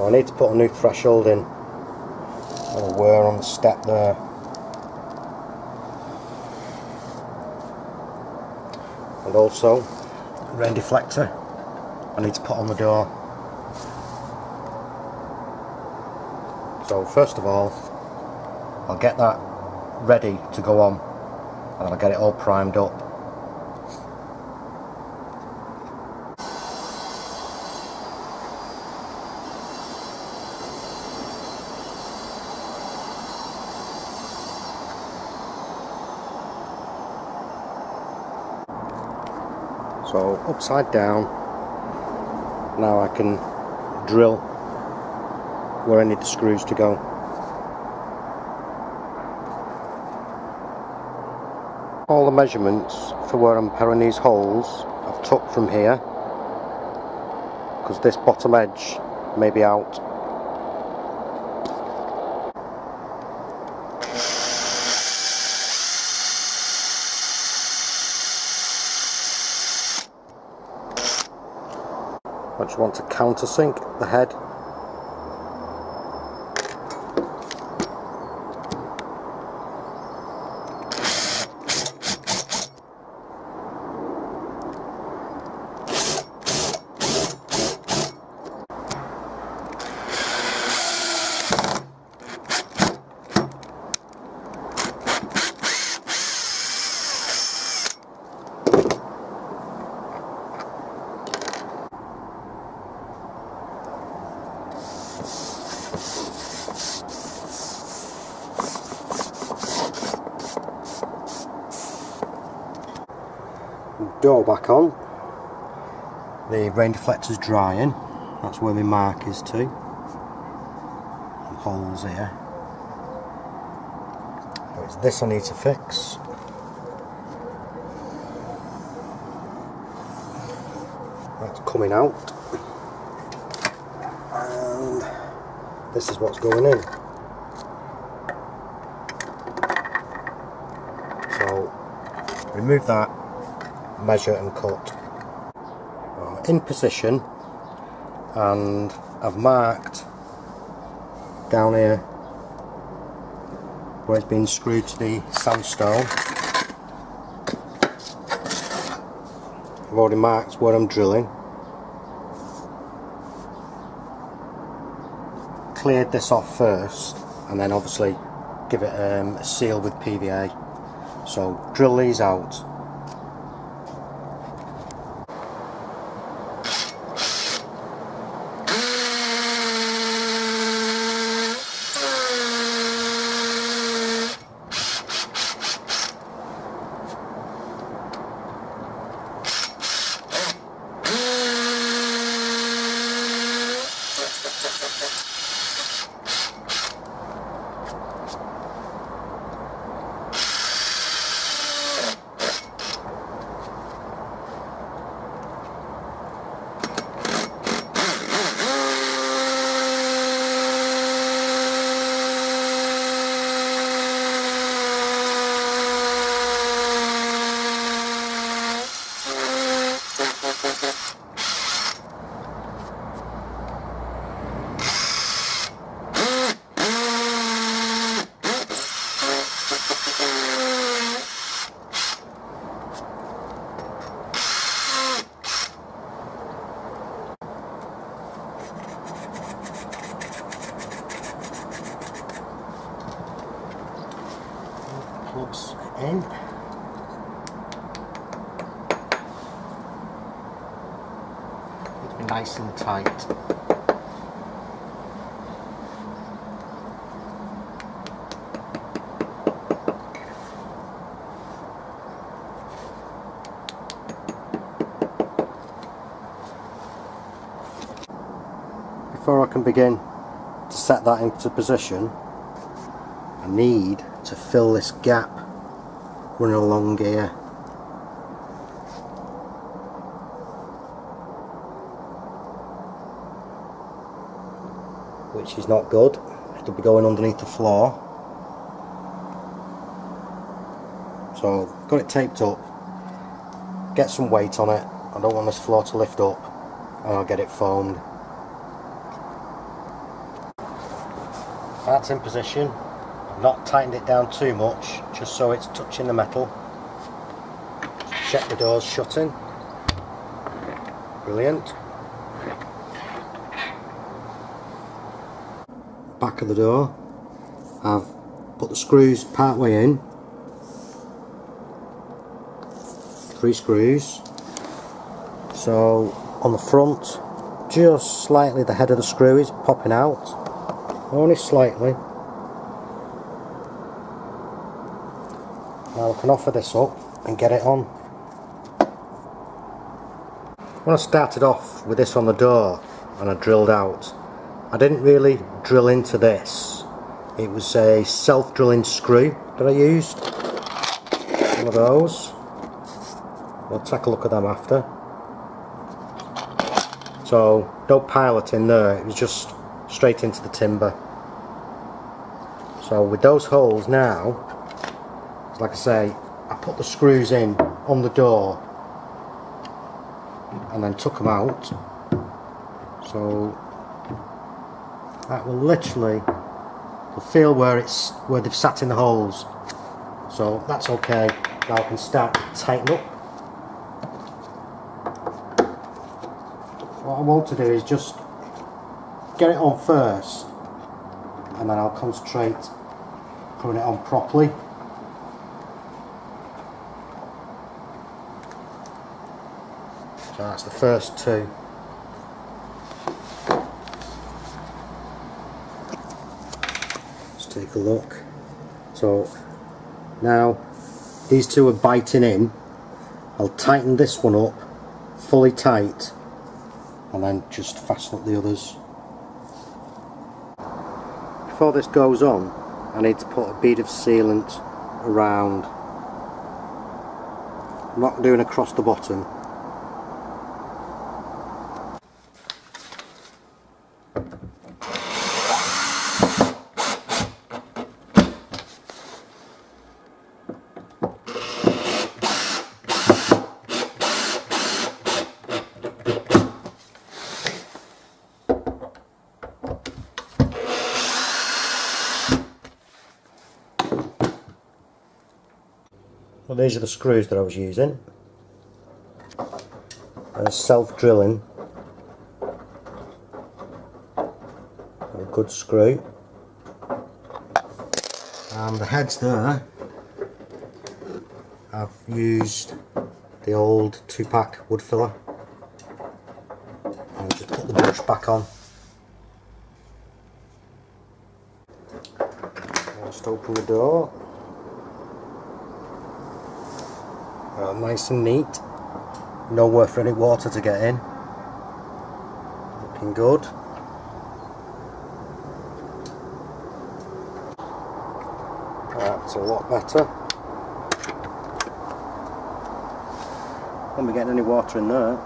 So I need to put a new threshold in. Or wear on the step there. And also rain deflector I need to put on the door. So first of all I'll get that ready to go on and then I'll get it all primed up. So upside down, now I can drill where I need the screws to go. All the measurements for where I'm powering these holes I've took from here, because this bottom edge may be out. I just want to countersink the head. Door back on. The rain deflector's drying. That's where my mark is too. And holes here. So it's this I need to fix. That's coming out. And this is what's going in. So remove that. Measure and cut. In position, and I've marked down here where it's been screwed to the sandstone. I've already marked where I'm drilling. Cleared this off first and then obviously give it a seal with PVA. So drill these out. Plugs in. Need to be nice and tight. Before I can begin to set that into position, I need to fill this gap running along here. Which is not good. It'll be going underneath the floor. So got it taped up. Get some weight on it. I don't want this floor to lift up, and I'll get it foamed. That's in position. I've not tightened it down too much, just so it's touching the metal. Check the doors shutting. Brilliant. Back of the door, I've put the screws part way in. 3 screws. So on the front, just slightly the head of the screw is popping out, only slightly. Now I can offer this up and get it on. When I started off with this on the door and I drilled out, I didn't really drill into this. It was a self-drilling screw that I used, one of those. We'll take a look at them after. So no pilot in there, it was just straight into the timber. So with those holes now, like I say, I put the screws in on the door and then took them out. So that will literally, you'll feel where they've sat in the holes. So that's okay. Now I can start to tighten up. What I want to do is just get it on first, and then I'll concentrate putting it on properly. So that's the first 2. Let's take a look. So now these 2 are biting in. I'll tighten this one up fully tight and then just fasten up the others. Before this goes on, I need to put a bead of sealant around. I'm not doing across the bottom. Well, these are the screws that I was using. They're self-drilling. A good screw. And the heads there, I've used the old 2-pack wood filler. I'll just put the brush back on. I'll just open the door. Nice and neat, nowhere for any water to get in. Looking good. That's a lot better. Won't be getting any water in there.